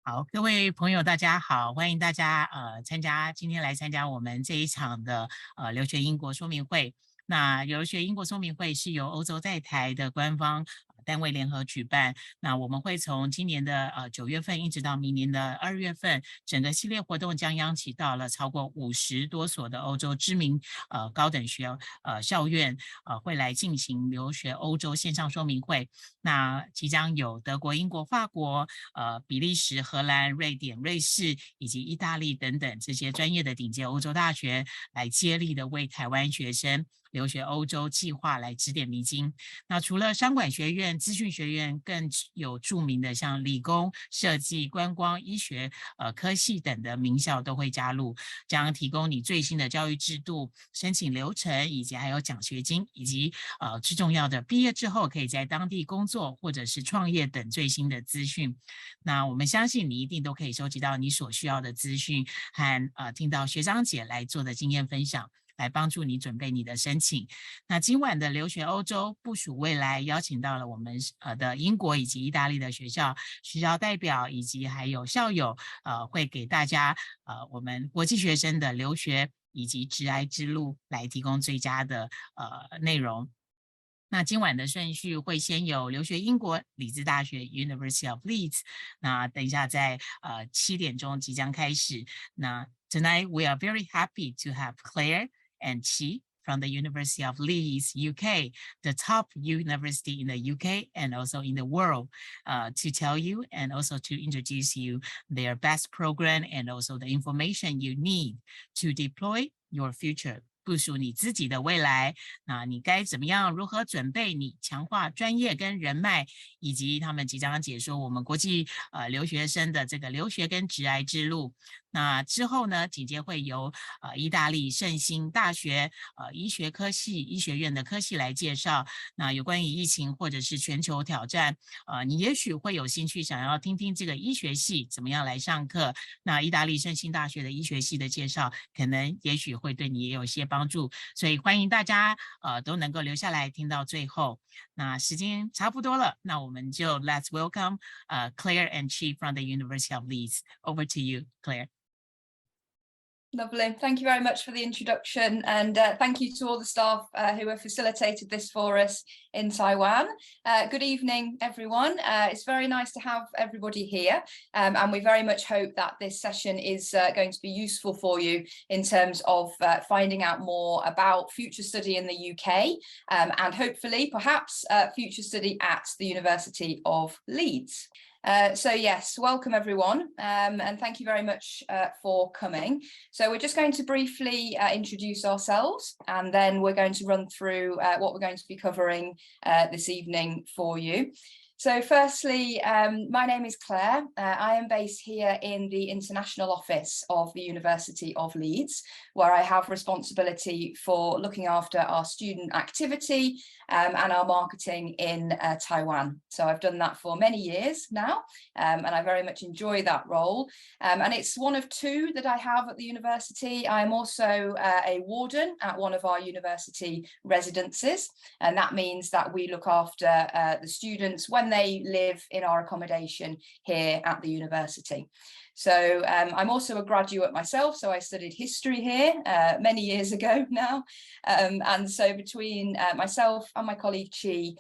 好，各位朋友，大家好，欢迎大家今天来参加我们这一场的留学英国说明会。那留学英国说明会是由欧洲在台的官方单位联合举办。那我们会从今年的9月份一直到明年的2月份，整个系列活动将央起到了超过50多所的欧洲知名高等校院会来进行留学欧洲线上说明会。那即将有德国、英国、法国、比利时、荷兰、瑞典、瑞士以及意大利等等这些专业的顶尖欧洲大学来接力的为台湾学生留学欧洲计划来指点迷津。那除了商管学院、资讯学院，更有著名的像理工、设计、观光、医学、科系等的名校都会加入，将提供你最新的教育制度、申请流程，以及还有奖学金，以及最重要的毕业之后可以在当地工作或者是创业等最新的资讯。那我们相信你一定都可以收集到你所需要的资讯和听到学长姐来做的经验分享，来帮助你准备你的申请。那今晚的留学欧洲部署未来邀请到了我们的英国以及意大利的学校代表以及还有校友会给大家我们国际学生的留学以及职涯之路来提供最佳的内容。那今晚的顺序会先有留学英国里兹大学 University of Leeds， 那等一下在7点钟即将开始。那 Tonight we are very happy to have Claire and Chi from the University of Leeds, UK, the top university in the UK and also in the world, to tell you and also to introduce you their best program and also the information you need to deploy your future.部署你自己的未来，那你该怎么样如何准备你强化专业跟人脉，以及他们即将解说我们国际留学生的这个留学跟职涯之路。那之后呢，紧接会由意大利圣心大学医学科系医学院的科系来介绍。那有关于疫情或者是全球挑战，你也许会有兴趣想要听听这个医学系怎么样来上课。那意大利圣心大学的医学系的介绍，可能也许会对你也有些帮助，所以欢迎大家都能够留下来听到最后。那时间差不多了，那我们就 Let's welcome Claire and Chi from the University of Leeds. Over to you, Claire. Lovely. Thank you very much for the introduction, and thank you to all the staff who have facilitated this for us in Taiwan. Good evening, everyone. It's very nice to have everybody here, and we very much hope that this session is going to be useful for you in terms of finding out more about future study in the UK, and hopefully perhaps future study at the University of Leeds. So yes, welcome everyone, and thank you very much for coming. So we're just going to briefly introduce ourselves, and then we're going to run through what we're going to be covering this evening for you. So firstly, my name is Claire. I am based here in the international office of the University of Leeds, where I have responsibility for looking after our student activity and our marketing in Taiwan. So I've done that for many years now, and I very much enjoy that role. And it's one of two that I have at the university. I'm also a warden at one of our university residences, and that means that we look after the students when they live in our accommodation here at the university. So I'm also a graduate myself, so I studied history here many years ago now. And so between myself and my colleague Chi,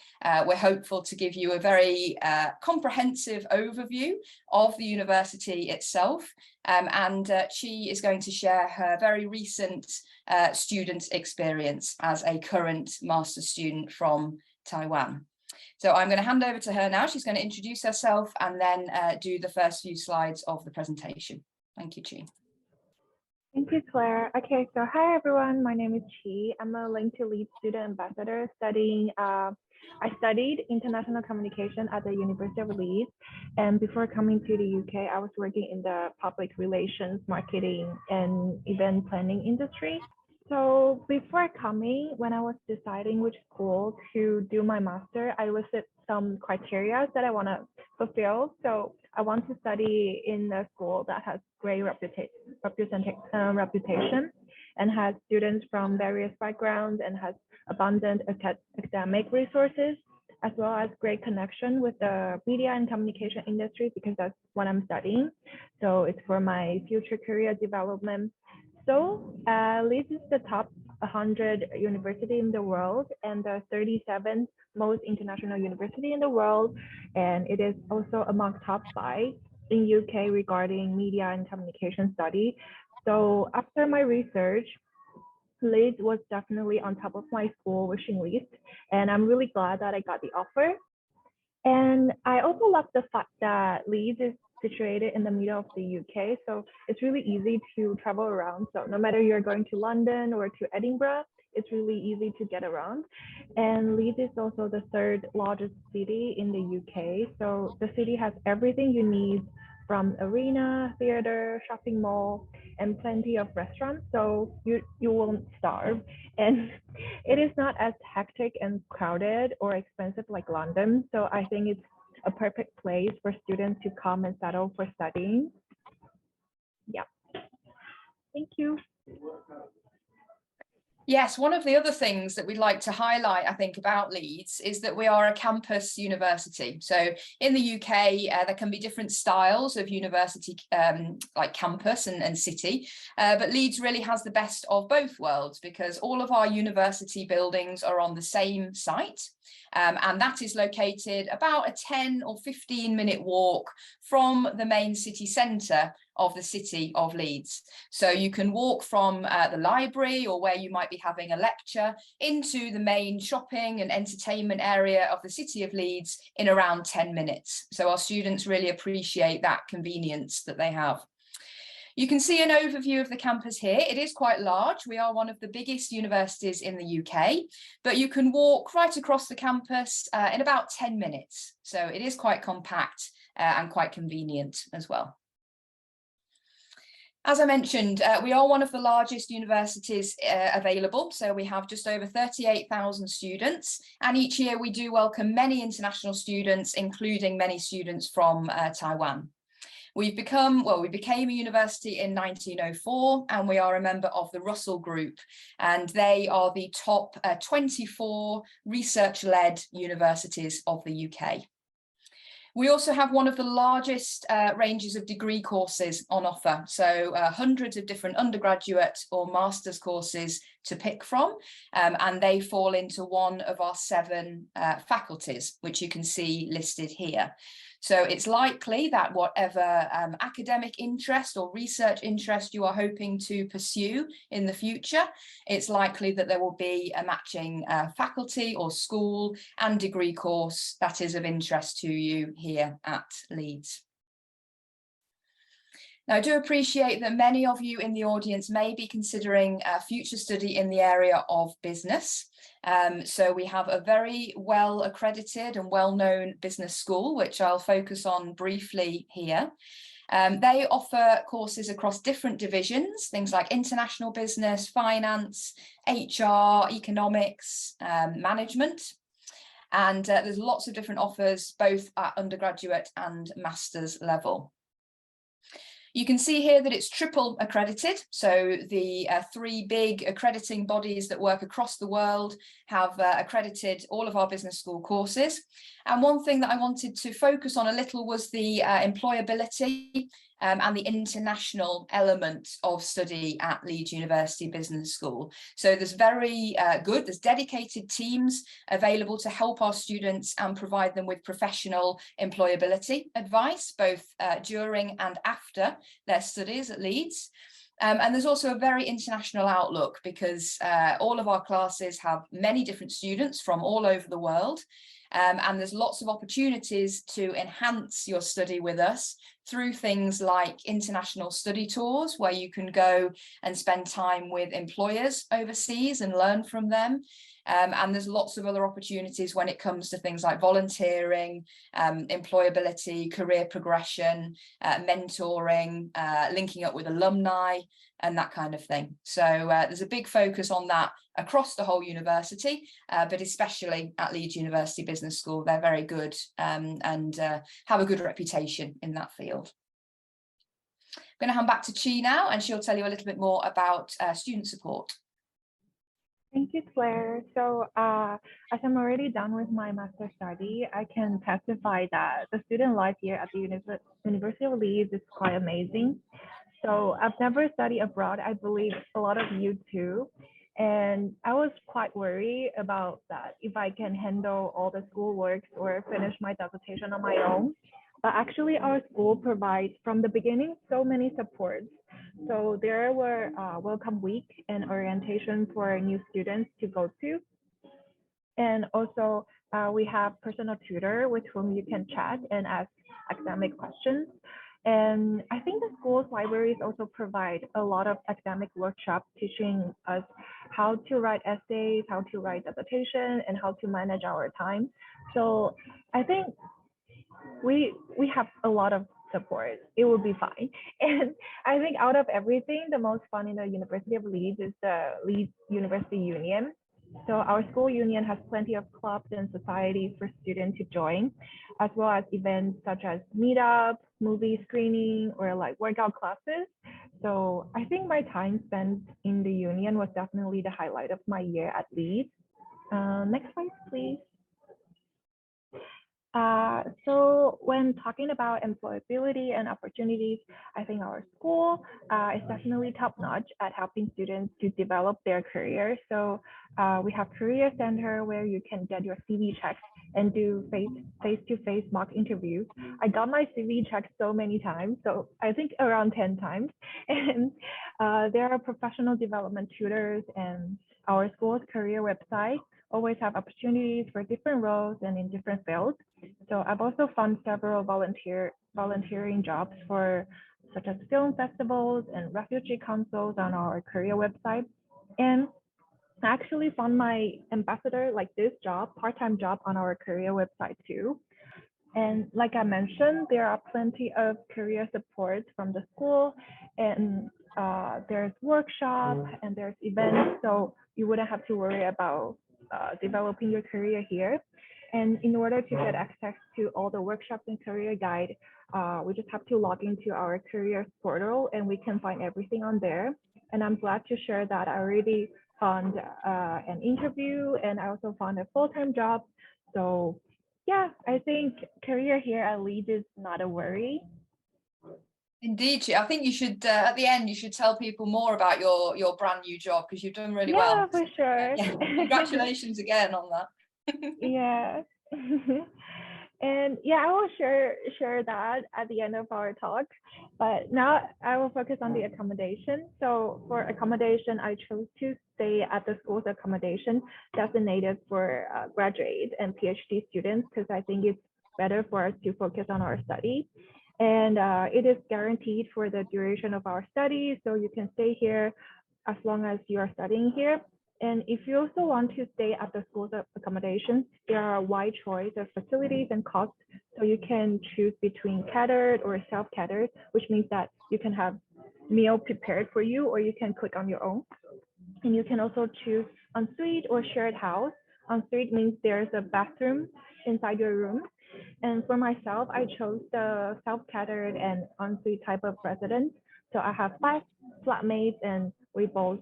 we're hopeful to give you a very comprehensive overview of the university itself. And Chi is going to share her very recent student experience as a current master's student from Taiwan. So I'm going to hand over to her now. She's going to introduce herself and then do the first few slides of the presentation. Thank you, Chi. Thank you, Claire. Okay, so hi everyone. My name is Chi. I'm a Link to Leeds student ambassador studying. I studied international communication at the University of Leeds, and before coming to the UK, I was working in the public relations, marketing, and event planning industry. So before coming, when I was deciding which school to do my master, I listed some criteria that I want to fulfill. So I want to study in a school that has great reputation and has students from various backgrounds and has abundant academic resources. as well as great connection with the media and communication industry because that's what I'm studying. So it's for my future career development. So Leeds is the top 100 university in the world and the 37th most international university in the world. And it is also among top 5 in UK regarding media and communication study. So after my research, Leeds was definitely on top of my school wishing list. And I'm really glad that I got the offer. And I also love the fact that Leeds is situated in the middle of the UK. So it's really easy to travel around. So no matter you're going to London or to Edinburgh, it's really easy to get around. And Leeds is also the 3rd largest city in the UK. So the city has everything you need from arena, theater, shopping mall, and plenty of restaurants. So you won't starve. And it is not as hectic and crowded or expensive like London. So I think it's a perfect place for students to come and settle for studying. Yeah. Thank you. Yes, one of the other things that we'd like to highlight, I think, about Leeds is that we are a campus university. So in the UK, there can be different styles of university, like campus and city, but Leeds really has the best of both worlds because all of our university buildings are on the same site. And that is located about a 10 or 15-minute walk from the main city centre of the city of Leeds. So you can walk from the library or where you might be having a lecture into the main shopping and entertainment area of the city of Leeds in around 10 minutes. So our students really appreciate that convenience that they have. You can see an overview of the campus here. It is quite large. We are one of the biggest universities in the UK, but you can walk right across the campus in about 10 minutes. So it is quite compact and quite convenient as well. As I mentioned, we are one of the largest universities available. So we have just over 38,000 students. And each year we do welcome many international students, including many students from Taiwan. We became a university in 1904, and we are a member of the Russell Group, and they are the top 24 research-led universities of the UK. We also have one of the largest ranges of degree courses on offer, so hundreds of different undergraduate or master's courses to pick from, and they fall into one of our 7 faculties, which you can see listed here. So it's likely that whatever academic interest or research interest you are hoping to pursue in the future, it's likely that there will be a matching faculty or school and degree course that is of interest to you here at Leeds. Now, I do appreciate that many of you in the audience may be considering future study in the area of business. So we have a very well accredited and well-known business school, which I'll focus on briefly here. They offer courses across different divisions, things like international business, finance, HR, economics, management. And there's lots of different offers, both at undergraduate and master's level. You can see here that it's triple accredited. So the 3 big accrediting bodies that work across the world have accredited all of our business school courses. And one thing that I wanted to focus on a little was the employability and the international element of study at Leeds University Business School. So there's there's dedicated teams available to help our students and provide them with professional employability advice, both during and after their studies at Leeds. And there's also a very international outlook because all of our classes have many different students from all over the world. And there's lots of opportunities to enhance your study with us through things like international study tours, where you can go and spend time with employers overseas and learn from them. And there's lots of other opportunities when it comes to things like volunteering, employability, career progression, mentoring, linking up with alumni, and that kind of thing. So there's a big focus on that across the whole university, but especially at Leeds University Business School. They're very good and have a good reputation in that field. I'm going to hand back to Chi now, and she'll tell you a little bit more about student support. Thank you, Claire. So as I'm already done with my master's study, I can testify that the student life here at the University of Leeds is quite amazing. So I've never studied abroad. I believe a lot of you too. And I was quite worried about that if I can handle all the school works or finish my dissertation on my own. But actually our school provides from the beginning so many supports. So there were welcome week and orientation for new students to go to. And also we have personal tutor with whom you can chat and ask academic questions. And I think the school's libraries also provide a lot of academic workshops teaching us how to write essays, how to write dissertation, and how to manage our time. So I think we have a lot of support. It will be fine. And I think out of everything, the most fun in the University of Leeds is the Leeds University Union. So our school union has plenty of clubs and societies for students to join, as well as events such as meetup, movie screening, or like workout classes. So I think my time spent in the union was definitely the highlight of my year at Leeds. Next slide, please. So when talking about employability and opportunities, I think our school is definitely top notch at helping students to develop their career. So we have career center where you can get your CV checked and do face-to-face mock interviews. I got my CV checked so many times, so I think around 10 times. And there are professional development tutors, and our school's career website always have opportunities for different roles and in different fields. So I've also found several volunteering jobs for such as film festivals and refugee councils on our career website. And I actually found my ambassador, like this job, part-time job on our career website too. And like I mentioned, there are plenty of career support from the school, and there's workshop and there's events, so you wouldn't have to worry about developing your career here. And in order to get access to all the workshops and career guide, we just have to log into our careers portal and we can find everything on there. And I'm glad to share that I already found an interview and I also found a full-time job. So yeah, I think career here at Leeds is not a worry. Indeed, I think you should at the end you should tell people more about your brand new job because you've done really well. Yeah, for sure. Yeah. Congratulations again on that. Yeah. And yeah, I will share that at the end of our talk. But now I will focus on the accommodation. So for accommodation, I chose to stay at the school's accommodation designated for graduate and PhD students because I think it's better for us to focus on our study. And it is guaranteed for the duration of our study. So you can stay here as long as you are studying here. And if you also want to stay at the school's accommodation, there are a wide choice of facilities and costs. So you can choose between catered or self-catered, which means that you can have meal prepared for you or you can cook on your own. And you can also choose ensuite or shared house. Ensuite means there's a bathroom inside your room. And for myself, I chose the self-catered and ensuite type of residence. So I have 5 flatmates and we both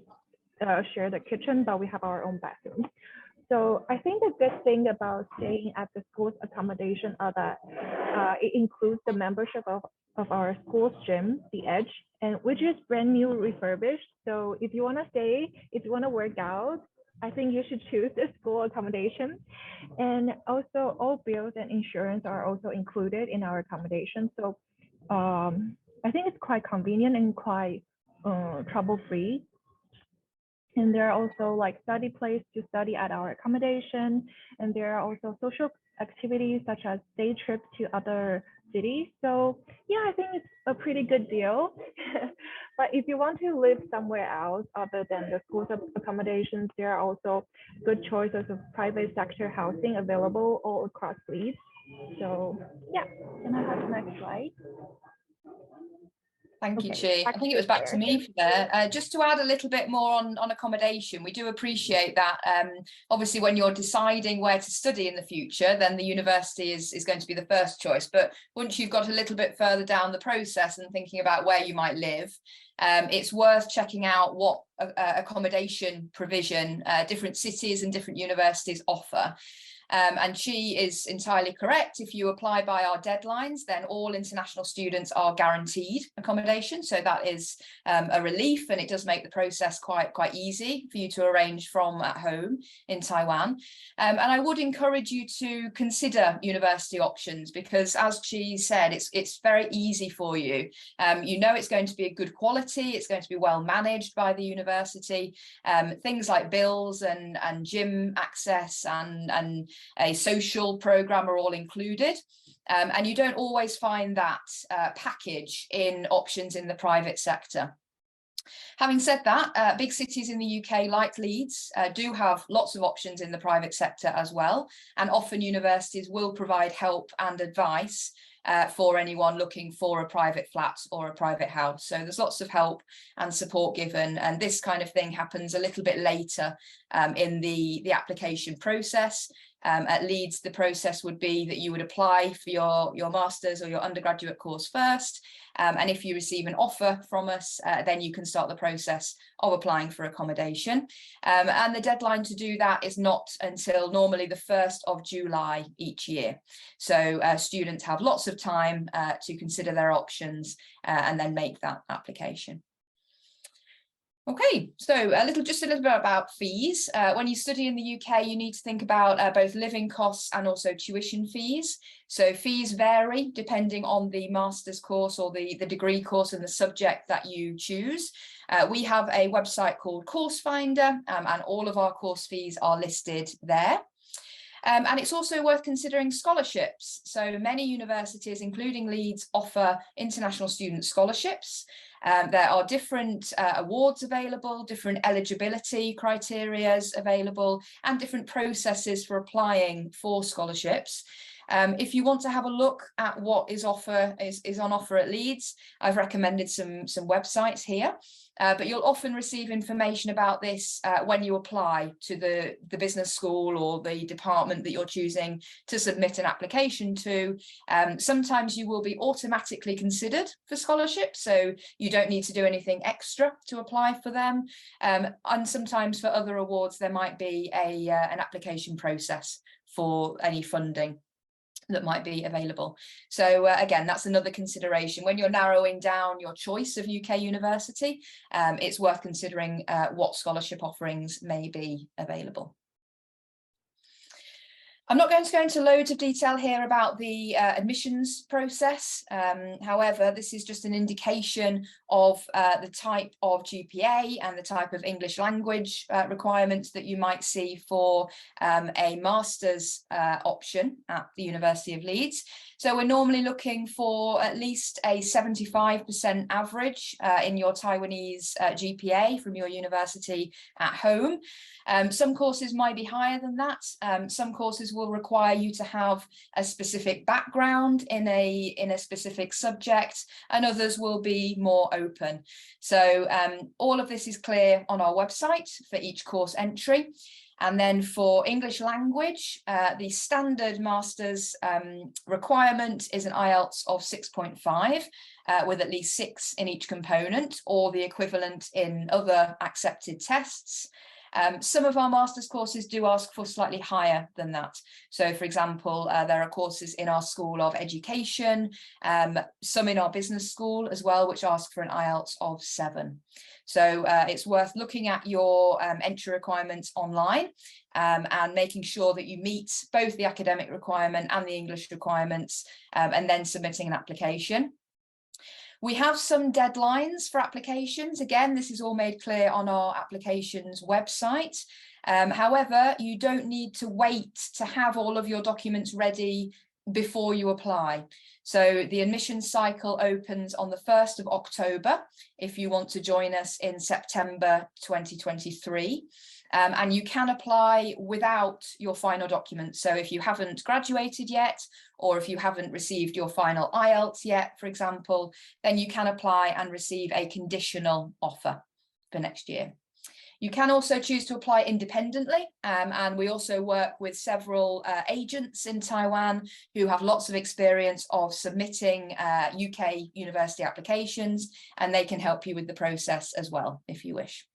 share the kitchen, but we have our own bathroom. So I think the good thing about staying at the school's accommodation are that it includes the membership of our school's gym, The Edge, and which is brand new refurbished. So if you want to stay, if you want to work out, I think you should choose the school accommodation. And also all bills and insurance are also included in our accommodation. So I think it's quite convenient and quite trouble-free. And there are also like study place to study at our accommodation. And there are also social activities such as day trips to other cities. So yeah, I think it's a pretty good deal. But if you want to live somewhere else other than the school's accommodations, there are also good choices of private sector housing available all across Leeds. So yeah, can I have the next slide? Thank you, Okay, Chi. I think it was back to me for there. Just to add a little bit more on accommodation, we do appreciate that. Obviously, when you're deciding where to study in the future, then the university is going to be the first choice. But once you've got a little bit further down the process and thinking about where you might live, it's worth checking out what accommodation provision different cities and different universities offer. And she is entirely correct. If you apply by our deadlines, then all international students are guaranteed accommodation. So that is a relief, and it does make the process quite easy for you to arrange from at home in Taiwan. And I would encourage you to consider university options, because as Chi said, it's very easy for you. You know it's going to be a good quality, it's going to be well managed by the university. Things like bills and gym access and a social program are all included, and you don't always find that package in options in the private sector. Having said that, big cities in the UK like Leeds do have lots of options in the private sector as well, and often universities will provide help and advice for anyone looking for a private flat or a private house. So there's lots of help and support given, and this kind of thing happens a little bit later in the application process. At Leeds, the process would be that you would apply for your master's or your undergraduate course first, and if you receive an offer from us, then you can start the process of applying for accommodation. And the deadline to do that is not until normally the 1st of July each year. So students have lots of time to consider their options and then make that application. Okay, so just a little bit about fees. When you study in the UK, you need to think about both living costs and also tuition fees. So fees vary depending on the master's course or the degree course and the subject that you choose. We have a website called Course Finder, and all of our course fees are listed there. And it's also worth considering scholarships. So many universities, including Leeds, offer international student scholarships. There are different awards available, different eligibility criteria available, and different processes for applying for scholarships. If you want to have a look at what is on offer at Leeds, I've recommended some websites here. But you'll often receive information about this when you apply to the business school or the department that you're choosing to submit an application to. Sometimes you will be automatically considered for scholarships, so you don't need to do anything extra to apply for them. And sometimes for other awards, there might be an application process for any funding that might be available. So again, that's another consideration. When you're narrowing down your choice of UK university, it's worth considering what scholarship offerings may be available. I'm not going to go into loads of detail here about the admissions process. However, this is just an indication of the type of GPA and the type of English language requirements that you might see for a master's option at the University of Leeds. So we're normally looking for at least a 75% average in your Taiwanese GPA from your university at home. Some courses might be higher than that. Some courses will require you to have a specific background in a specific subject, and others will be more open. So all of this is clear on our website for each course entry. And then for English language, the standard master's requirement is an IELTS of 6.5 with at least 6 in each component, or the equivalent in other accepted tests. Some of our master's courses do ask for slightly higher than that. So, for example, there are courses in our School of Education, some in our business school as well, which ask for an IELTS of 7. So it's worth looking at your entry requirements online and making sure that you meet both the academic requirement and the English requirements, and then submitting an application. We have some deadlines for applications. Again, this is all made clear on our applications website. However, you don't need to wait to have all of your documents ready before you apply. So the admissions cycle opens on the 1st of October if you want to join us in September 2023. And you can apply without your final documents. So if you haven't graduated yet, or if you haven't received your final IELTS yet, for example, then you can apply and receive a conditional offer for next year. You can also choose to apply independently, and we also work with several agents in Taiwan who have lots of experience of submitting UK university applications, and they can help you with the process as well if you wish.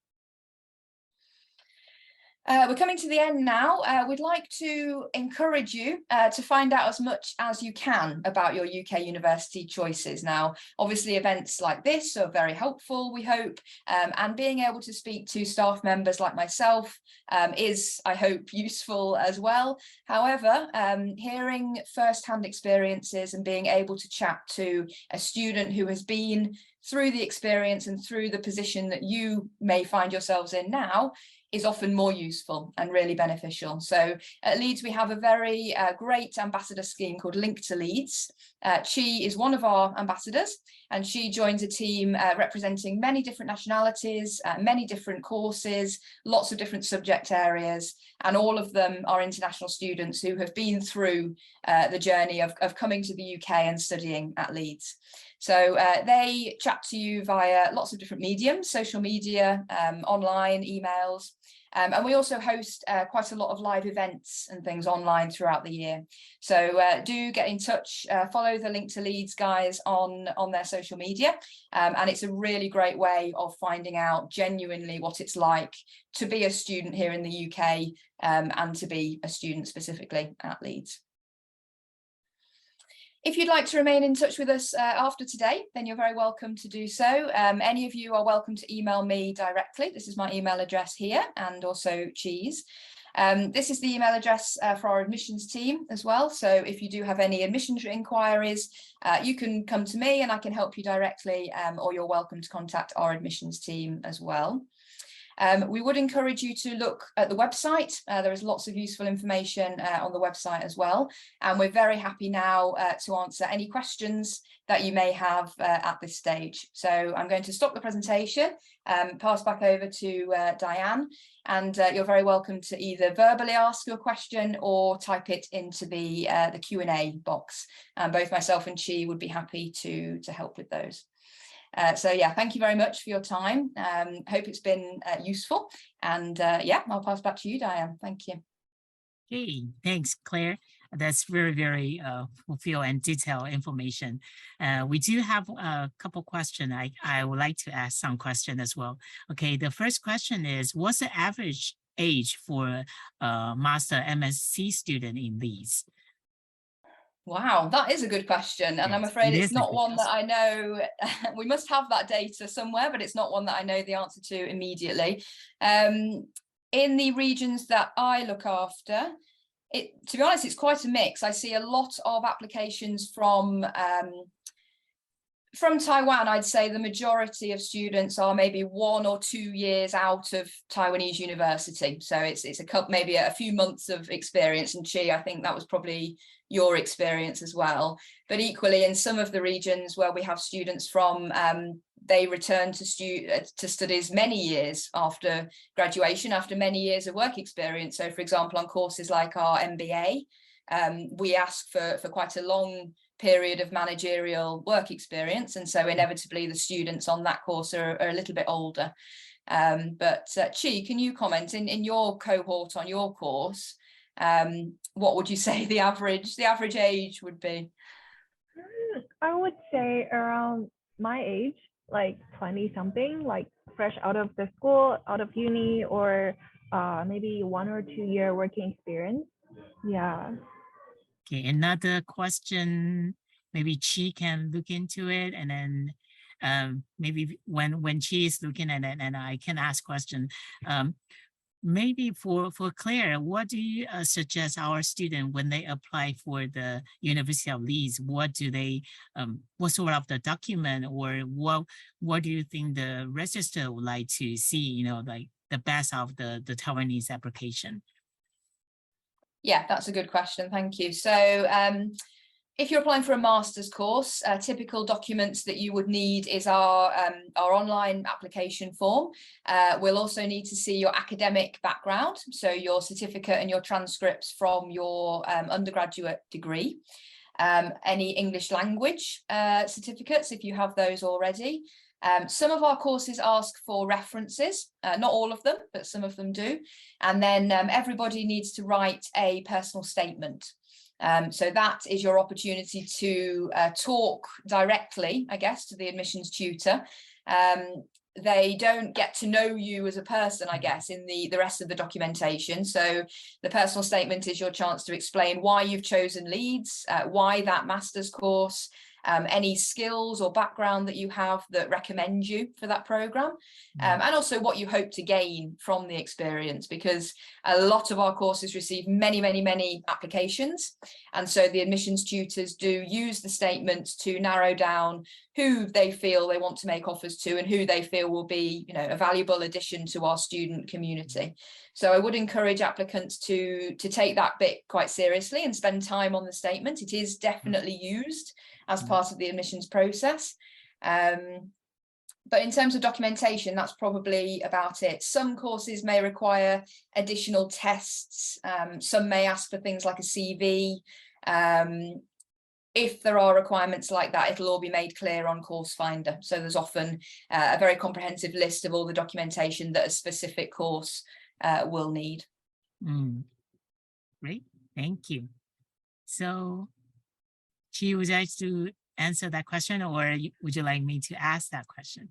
We're coming to the end now. We'd like to encourage you to find out as much as you can about your UK university choices. Now, obviously events like this are very helpful, we hope, and being able to speak to staff members like myself is, I hope, useful as well. However, hearing first-hand experiences and being able to chat to a student who has been through the experience and through the position that you may find yourselves in now is often more useful and really beneficial. So at Leeds, we have a very great ambassador scheme called Link to Leeds. Chi is one of our ambassadors, and she joins a team representing many different nationalities, many different courses, lots of different subject areas, and all of them are international students who have been through the journey of coming to the UK and studying at Leeds. So they chat to you via lots of different mediums, social media, online, emails, and we also host quite a lot of live events and things online throughout the year. So do get in touch, follow the Link to Leeds guys on their social media, and it's a really great way of finding out genuinely what it's like to be a student here in the UK and to be a student specifically at Leeds. If you'd like to remain in touch with us after today, then you're very welcome to do so. Any of you are welcome to email me directly. This is my email address here, and also Chi's. This is the email address for our admissions team as well. So if you do have any admissions inquiries, you can come to me and I can help you directly, or you're welcome to contact our admissions team as well. We would encourage you to look at the website. There is lots of useful information on the website as well. And we're very happy now to answer any questions that you may have at this stage. So I'm going to stop the presentation, pass back over to Diane, and you're very welcome to either verbally ask your question or type it into the Q&A box. Both myself and Chi would be happy to help with those. So yeah, thank you very much for your time. Hope it's been useful, and yeah, I'll pass back to you, Diane. Thank you. Okay, thanks, Claire. That's very, very fulfilled and detailed information. We do have a couple questions. I would like to ask some questions as well. Okay, the first question is, what's the average age for a master MSc student in Leeds? Wow, that is a good question, and I'm afraid it's not one that I know. We must have that data somewhere, but it's not one that I know the answer to immediately. In the regions that I look after, to be honest, it's quite a mix. I see a lot of applications from Taiwan. I'd say the majority of students are maybe 1 or 2 years out of Taiwanese university. So it's maybe a few months of experience. And Chi, I think that was probably your experience as well. But equally, in some of the regions where we have students from, they return to studies many years after graduation, after many years of work experience. So for example, on courses like our MBA, we ask for quite a long period of managerial work experience, and so inevitably the students on that course are a little bit older. But Chi, can you comment in your cohort on your course, what would you say the average age would be? I would say around my age, like 20 something, like fresh out of the school, out of uni, or maybe 1 or 2 year working experience. Yeah. Okay, another question, maybe Chi can look into it, and then maybe when Chi is looking at it, and I can ask question. Maybe for Claire, what do you suggest our student when they apply for the University of Leeds? What do they, what sort of the document, or what do you think the register would like to see, you know, like the best of the Taiwanese application? Yeah, that's a good question. Thank you. So If you're applying for a master's course, typical documents that you would need is our online application form. We'll also need to see your academic background, so your certificate and your transcripts from your undergraduate degree. Any English language certificates, if you have those already. Some of our courses ask for references, not all of them, but some of them do. And then everybody needs to write a personal statement. So that is your opportunity to talk directly, I guess, to the admissions tutor. They don't get to know you as a person, I guess, in the rest of the documentation. So the personal statement is your chance to explain why you've chosen Leeds, why that master's course, any skills or background that you have that recommend you for that program, and also what you hope to gain from the experience, because a lot of our courses receive many applications, and so the admissions tutors do use the statements to narrow down who they feel they want to make offers to and who they feel will be, you know, a valuable addition to our student community. So I would encourage applicants to take that bit quite seriously and spend time on the statement. It is definitely used as part of the admissions process. But in terms of documentation, that's probably about it. Some courses may require additional tests. Some may ask for things like a CV. If there are requirements like that, it'll all be made clear on Course Finder. So there's often a very comprehensive list of all the documentation that a specific course will need. Great, thank you. So, Chi, would you like to answer that question, or would you like me to ask that question?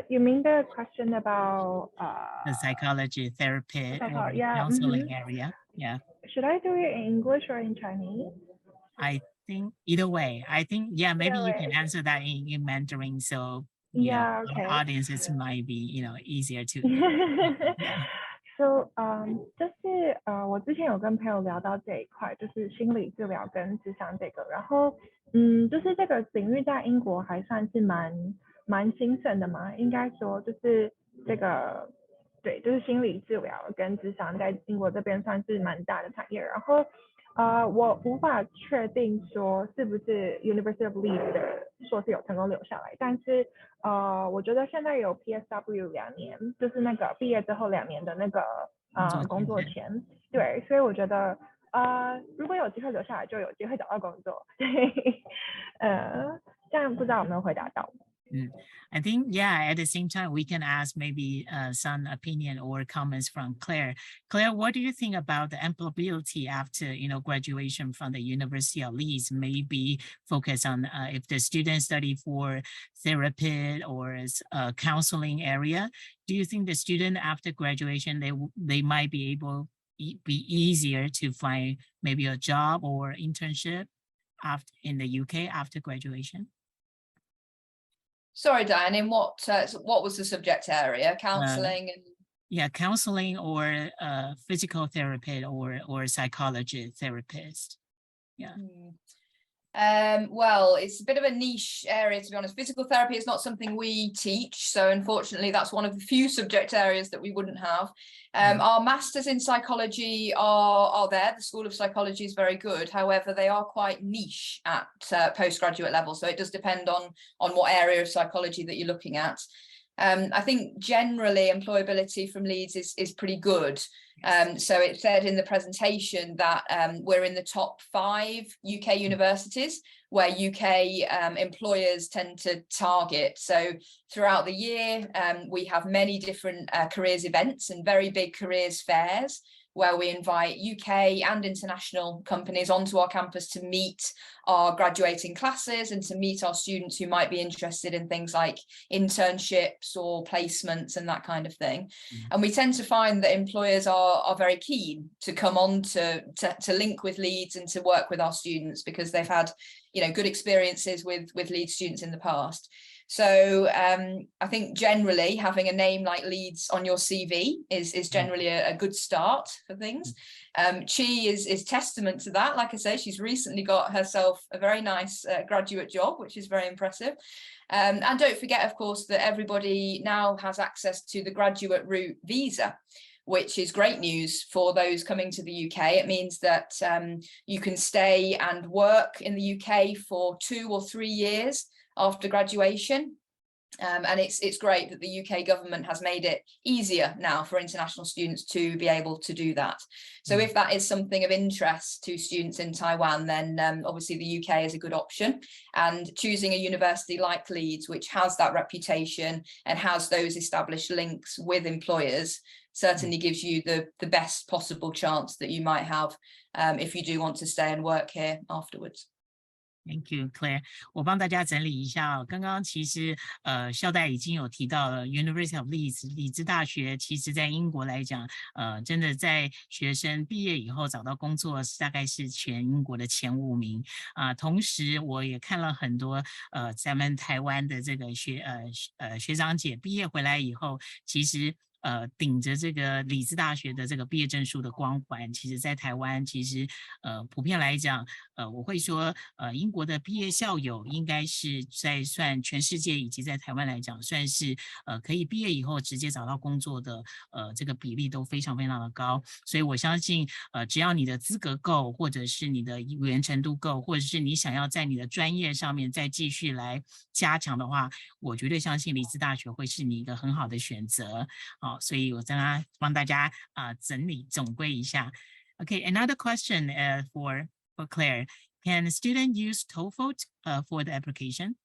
You mean the question about The psychology, therapy, or counseling area? Yeah. Should I do it in English or in Chinese? I think either way. I think, yeah, maybe you can answer that in Mandarin, so yeah, okay. our audiences might be, you know, easier to. Yeah. So, 就是我之前有跟朋友聊到这一块，就是心理治疗跟諮商这个，然後就是这个领域在英国还算是蛮兴盛的嘛，应该说就是这个对，就是心理治疗跟諮商在英国这边算是蛮大的产业，然后我无法确定说是不是 University of Leeds 的硕士有成功留下来，但是我觉得现在有 PSW 2年，就是那个毕业之后2年的那个工作签，对，所以我觉得如果有机会留下来，就有机会找到工作，对，这样不知道有没有回答到。I think, yeah, at the same time, we can ask maybe some opinion or comments from Claire. Claire, what do you think about the employability after, you know, graduation from the University of Leeds? Maybe focus on if the students study for therapy or counseling area. Do you think the student after graduation, they might be easier to find maybe a job or internship in the UK after graduation? Sorry, Diane, in what was the subject area? Counseling and yeah, counseling or physical therapy or psychology therapist. Yeah. Well, it's a bit of a niche area, to be honest. Physical therapy is not something we teach, so unfortunately that's one of the few subject areas that we wouldn't have. Our masters in psychology are there. The School of Psychology is very good. However, they are quite niche at postgraduate level, so it does depend on what area of psychology that you're looking at. I think generally employability from Leeds is pretty good. So it said in the presentation that we're in the top 5 UK universities where UK employers tend to target. So throughout the year, we have many different careers events and very big careers fairs where we invite UK and international companies onto our campus to meet our graduating classes and to meet our students who might be interested in things like internships or placements and that kind of thing. And we tend to find that employers are very keen to come on to link with Leeds and to work with our students because they've had, you know, good experiences with Leeds students in the past. So I think generally having a name like Leeds on your CV is generally a good start for things. Chi is testament to that. Like I say, she's recently got herself a very nice graduate job, which is very impressive. And don't forget, of course, that everybody now has access to the graduate route visa, which is great news for those coming to the UK. It means that you can stay and work in the UK for 2 or 3 years after graduation. And it's great that the UK government has made it easier now for international students to be able to do that. So if that is something of interest to students in Taiwan, then obviously the UK is a good option. And choosing a university like Leeds, which has that reputation and has those established links with employers, certainly gives you the best possible chance that you might have if you do want to stay and work here afterwards. Thank you, Claire. 我帮大家整理一下哦。刚刚其实校代已经有提到了 University of Leeds 里兹大学，其实在英国来讲，真的在学生毕业以后找到工作，大概是全英国的前5名啊。同时，我也看了很多咱们台湾的这个学长姐毕业回来以后，其实顶着这个里兹大学的这个毕业证书的光环，其实在台湾其实普遍来讲，我会说英国的毕业校友应该是在算全世界以及在台湾来讲，算是可以毕业以后直接找到工作的这个比例都非常非常的高，所以我相信只要你的资格够，或者是你的语言程度够，或者是你想要在你的专业上面再继续来加强的话，我绝对相信里兹大学会是你一个很好的选择。所以我刚帮大家整理总归一下。Okay, another question for Claire. Can a student use TOEFL for the application?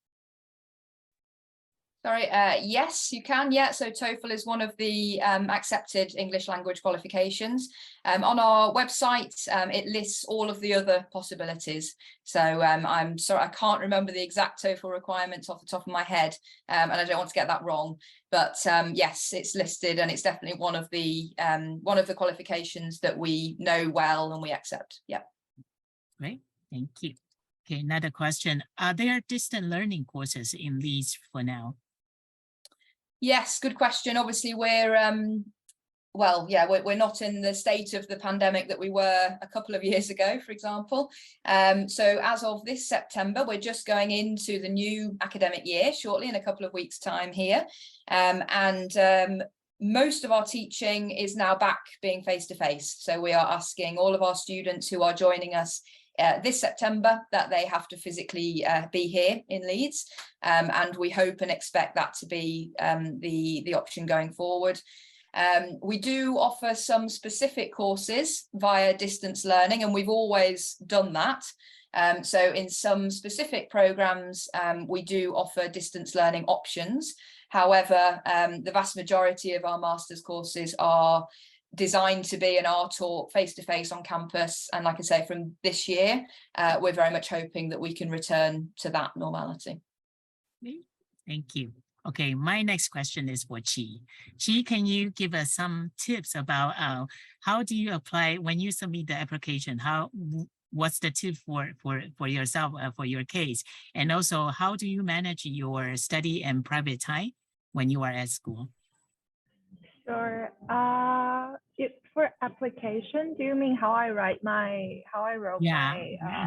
Sorry, yes, you can. Yeah, so TOEFL is one of the accepted English language qualifications. On our website, it lists all of the other possibilities. So I'm sorry, I can't remember the exact TOEFL requirements off the top of my head, and I don't want to get that wrong. But yes, it's listed, and it's definitely one of the qualifications that we know well and we accept. Yeah. Great, thank you. Okay, another question. Are there distant learning courses in Leeds for now? Yes, good question. Obviously, we're not in the state of the pandemic that we were a couple of years ago, for example. So as of this September, we're just going into the new academic year shortly, in a couple of weeks' time here. Most of our teaching is now back being face-to-face. So we are asking all of our students who are joining us this September that they have to physically be here in Leeds, and we hope and expect that to be the option going forward. We do offer some specific courses via distance learning, and we've always done that. So in some specific programs, we do offer distance learning options. However, the vast majority of our master's courses are designed to be and are taught face-to-face on campus. And like I say, from this year, we're very much hoping that we can return to that normality. Thank you. Okay, my next question is for Chi. Chi, can you give us some tips about how do you apply when you submit the application? What's the tip for yourself, for your case? And also, how do you manage your study and private time when you are at school? Sure. For application, do you mean how I wrote my?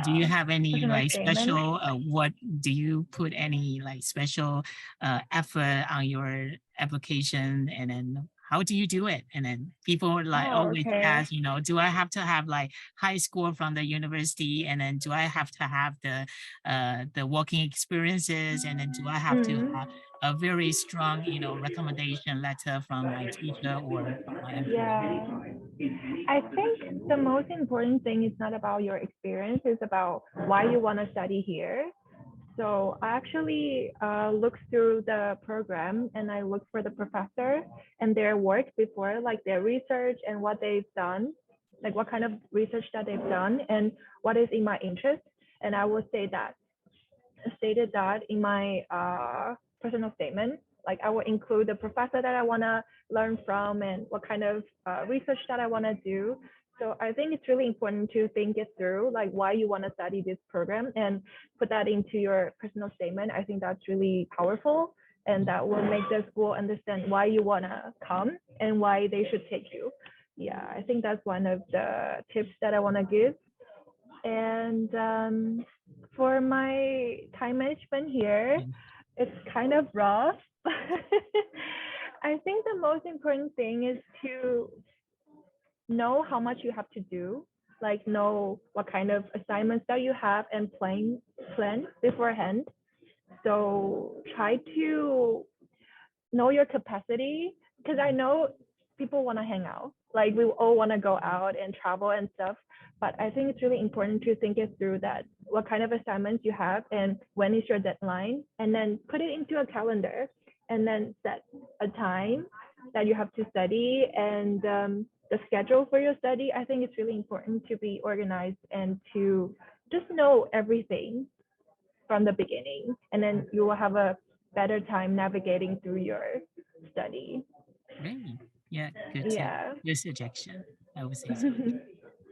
Do you have any like statement? special? What do you put any like special effort on your application, and then how do you do it? And then people like always ask, you know, do I have to have like high score from the university, and then do I have to have the working experiences, and then do I have to have a very strong, you know, recommendation letter from my teacher or from my employer? I think the most important thing is not about your experience, it's about why you want to study here. So I actually looked through the program, and I looked for the professor and their work before, like their research and what they've done, like what kind of research that they've done and what is in my interest. And I will stated that in my personal statement. Like I will include the professor that I want to learn from and what kind of research that I want to do. So I think it's really important to think it through, like why you want to study this program, and put that into your personal statement. I think that's really powerful, and that will make the school understand why you want to come and why they should take you. Yeah, I think that's one of the tips that I want to give. And for my time management here, it's kind of rough. I think the most important thing is to know how much you have to do, like know what kind of assignments that you have and plan beforehand. So try to know your capacity, because I know people want to hang out. Like we all want to go out and travel and stuff. But I think it's really important to think it through, that what kind of assignments you have and when is your deadline, and then put it into a calendar and then set a time that you have to study, and the schedule for your study. I think it's really important to be organized and to just know everything from the beginning, and then you will have a better time navigating through your study. Great. Yeah, good Yeah. Good suggestion. I would say so.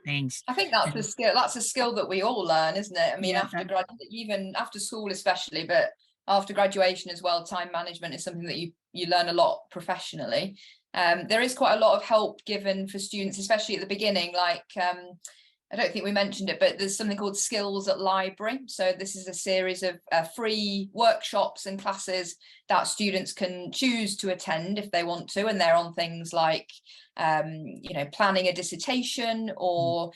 Thanks. I think that's a skill. That's a skill that we all learn, isn't it? I mean, Yeah, after even after school, especially, but after graduation as well, time management is something that you learn a lot professionally. There is quite a lot of help given for students, especially at the beginning. Like, I don't think we mentioned it, but there's something called Skills at Library. So this is a series of free workshops and classes that students can choose to attend if they want to, and they're on things like planning a dissertation or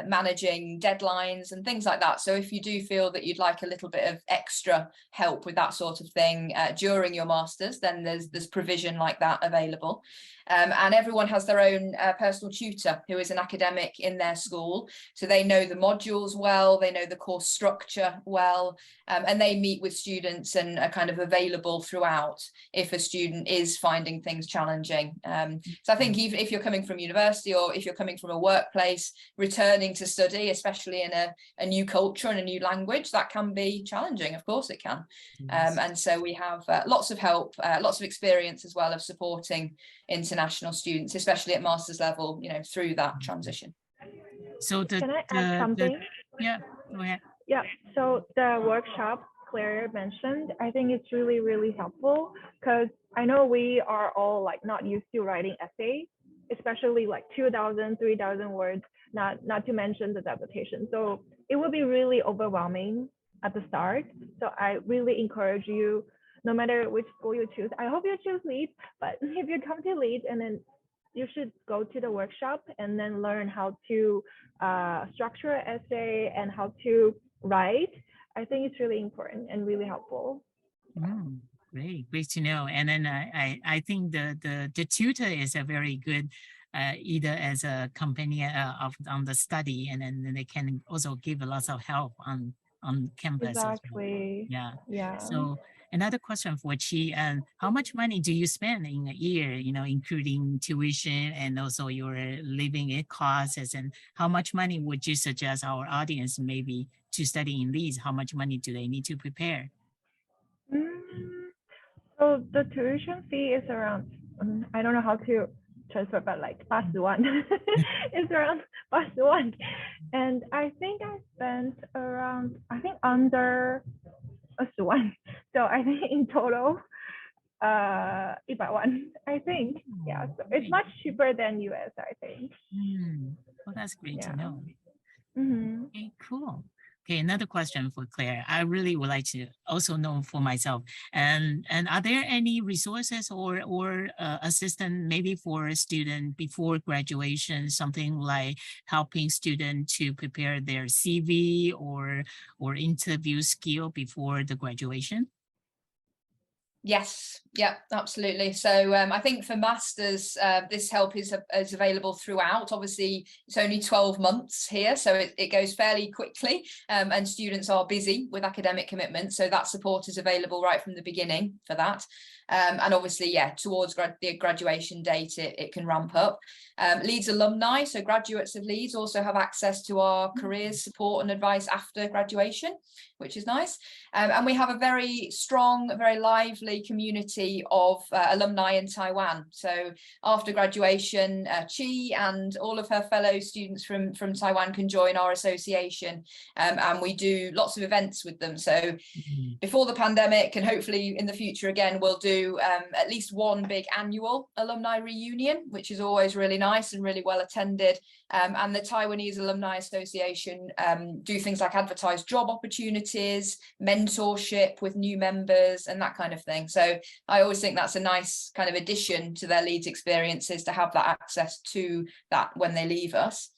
managing deadlines and things like that. So if you do feel that you'd like a little bit of extra help with that sort of thing during your masters, then there's provision like that available. And everyone has their own personal tutor who is an academic in their school, so they know the modules well, they know the course structure well, and they meet with students and are kind of available throughout if a student is finding things challenging. So I think even if you're coming from university or if you're coming from a workplace, returning to study, especially in a new culture and a new language, that can be challenging. Of course it can. Yes. And so we have lots of help, lots of experience as well of supporting international students, especially at master's level, through that transition. So Can I add something? Yeah, go ahead. Yeah, so the workshop Claire mentioned, I think it's really, really helpful, because I know we are all like not used to writing essays, especially like 2,000, 3,000 words, not to mention the dissertation. So it will be really overwhelming at the start. So I really encourage you, no matter which school you choose, I hope you choose Leeds, but if you come to Leeds, and then you should go to the workshop and then learn how to structure an essay and how to write. I think it's really important and really helpful. Great to know. And then I think the tutor is a very good either as a companion on the study, and then they can also give a lot of help on campus. Exactly. Well. Yeah. So another question for Chi, how much money do you spend in a year, including tuition and also your living costs, and how much money would you suggest our audience maybe to study in Leeds? How much money do they need to prepare? So the tuition fee is around, I don't know how to transfer, but like 80,000. It's around 80,000. And I think I spent around, under 10,000. So I think in total, 100,000, I think. Yeah, so it's much cheaper than US, I think. Well, that's great to know. Okay, cool. Okay, another question for Claire. I really would like to also know for myself. And are there any resources or assistance maybe for a student before graduation, something like helping students to prepare their CV or interview skill before the graduation? Yes, yeah, absolutely. So I think for masters, this help is available throughout. Obviously, it's only 12 months here, so it goes fairly quickly, and students are busy with academic commitments. So that support is available right from the beginning for that. And obviously, yeah, towards the graduation date, it can ramp up. Leeds alumni, so graduates of Leeds, also have access to our careers support and advice after graduation, which is nice. And we have a very strong, very lively community of alumni in Taiwan. So after graduation, Chi and all of her fellow students from Taiwan can join our association, and we do lots of events with them. So before the pandemic, and hopefully in the future again, we'll do at least one big annual alumni reunion, which is always really nice and really well attended. And the Taiwanese Alumni Association do things like advertise job opportunities opportunities, mentorship with new members, and that kind of thing. So I always think that's a nice kind of addition to their Leeds experiences, to have that access to that when they leave us.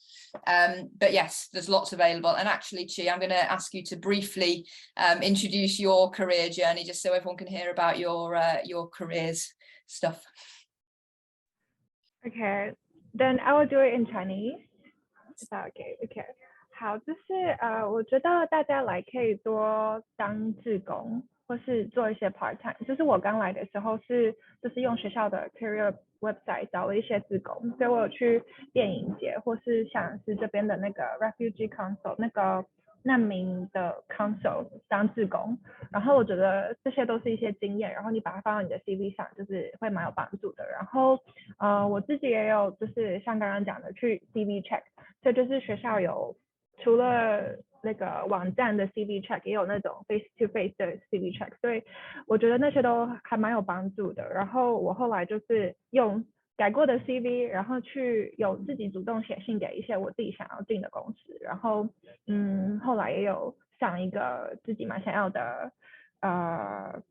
But yes, there's lots available. And actually, Chi, I'm going to ask you to briefly introduce your career journey, just so everyone can hear about your careers stuff. Okay, then I will do it in Chinese. Is that okay? Okay. 好，就是我觉得大家来可以多当志工，或是做一些 part time。就是我刚来的时候就是用学校的 career website 找了一些志工，所以我有去电影节，或是像是这边的那个 refugee council 那个难民的 council 当志工。然后我觉得这些都是一些经验，然后你把它放到你的 CV 上，就是会蛮有帮助的。然后我自己也有就是像刚刚讲的去 CV check， 这就是学校有除了那个网站的 CV check， 也有那种 face to face 的 CV check， 所以我觉得那些都还蛮有帮助的。然后我后来就是用改过的 CV， 然后去有自己主动写信给一些我自己想要进的公司，然后后来也有上一个自己蛮想要的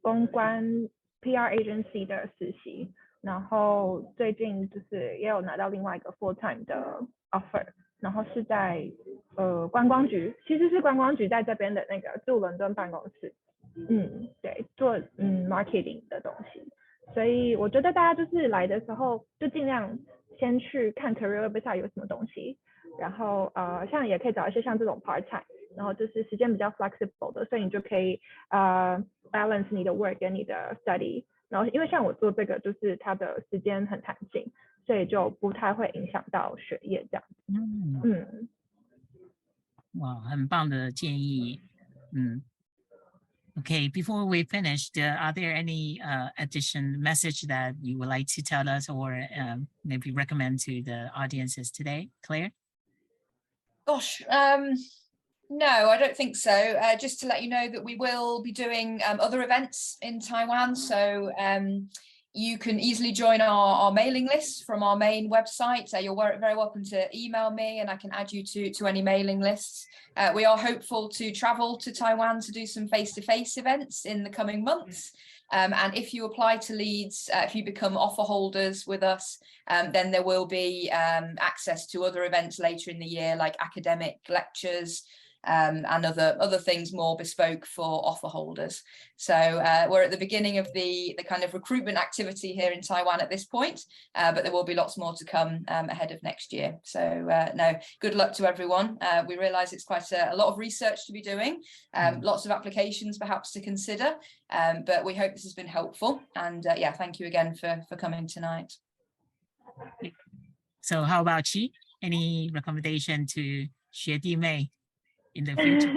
公关 PR agency 的实习，然后最近就是也有拿到另外一个 full time 的 offer。然后是在观光局，其实是观光局在这边的那个驻伦敦办公室，对，做marketing 的东西。所以我觉得大家就是来的时候就尽量先去看 career website 有什么东西，然后像也可以找一些像这种 part time， 然后就是时间比较 flexible 的，所以你就可以balance 你的 work 跟你的 study。然后因为像我做这个就是它的时间很弹性，所以就不太会影响到学业这样。哇，很棒的建议。Okay, before we finish, are there any additional message that you would like to tell us, or maybe recommend to the audiences today, Claire? Gosh, no, I don't think so. Just to let you know that we will be doing other events in Taiwan. So you can easily join our mailing list from our main website. You're very welcome to email me and I can add you to any mailing lists. We are hopeful to travel to Taiwan to do some face-to-face events in the coming months. And if you apply to Leeds, if you become offer holders with us, then there will be access to other events later in the year, like academic lectures, and other things more bespoke for offer holders. So we're at the beginning of the kind of recruitment activity here in Taiwan at this point, but there will be lots more to come ahead of next year. So no, good luck to everyone. We realise it's quite a lot of research to be doing, lots of applications perhaps to consider, but we hope this has been helpful. And yeah, thank you again for coming tonight. So how about Chi? Any recommendation to 学弟妹 in the future?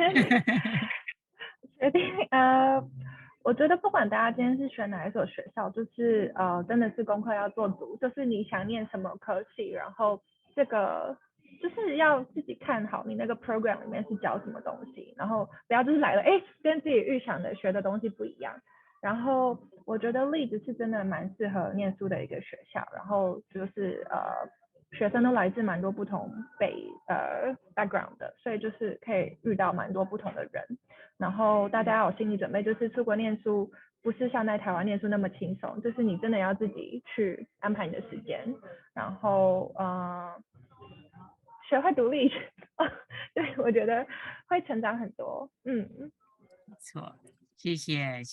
我觉得不管大家今天是选哪一所学校，就是真的是功课要做足，就是你想念什么科系，然后这个就是要自己看好你那个 program 里面是教什么东西，然后不要就是来了跟自己预想的学的东西不一样。然后我觉得Leeds是真的蛮适合念书的一个学校，然后就是学生都来自蛮多不同background 的，所以就是可以遇到蛮多不同的人。然后大家要有心理准备，就是出国念书不是像在台湾念书那么轻松，就是你真的要自己去安排你的时间，然后学会独立，对，我觉得会成长很多。没错。谢谢。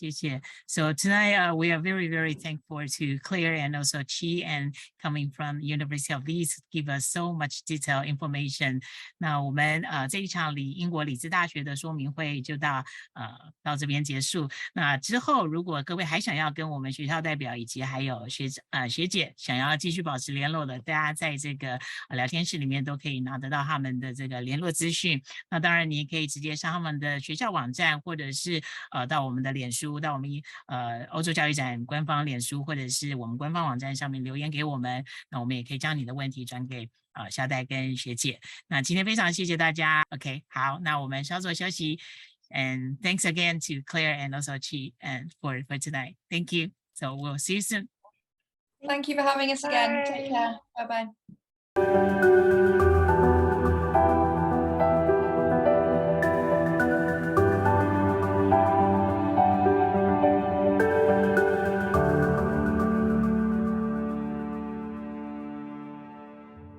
So tonight we are very, very thankful to Claire and also Chi and coming from University of Leeds give us so much detailed information. 那我们这一场英国里兹大学的说明会就到这边结束。那之后如果各位还想要跟我们学校代表以及还有学姐想要继续保持联络的，大家在这个聊天室里面都可以拿得到他们的这个联络资讯。那当然你也可以直接上他们的学校网站，或者是到我们的脸书，到我们欧洲教育展官方脸书，或者是我们官方网站上面留言给我们，那我们也可以将你的问题转给校代跟学姐。那今天非常谢谢大家 ，OK， 好，那我们稍作休息 ，and thanks again to Claire and also Chi and for tonight. Thank you. So we'll see you soon. Thank you for having us again. Take care. Bye bye.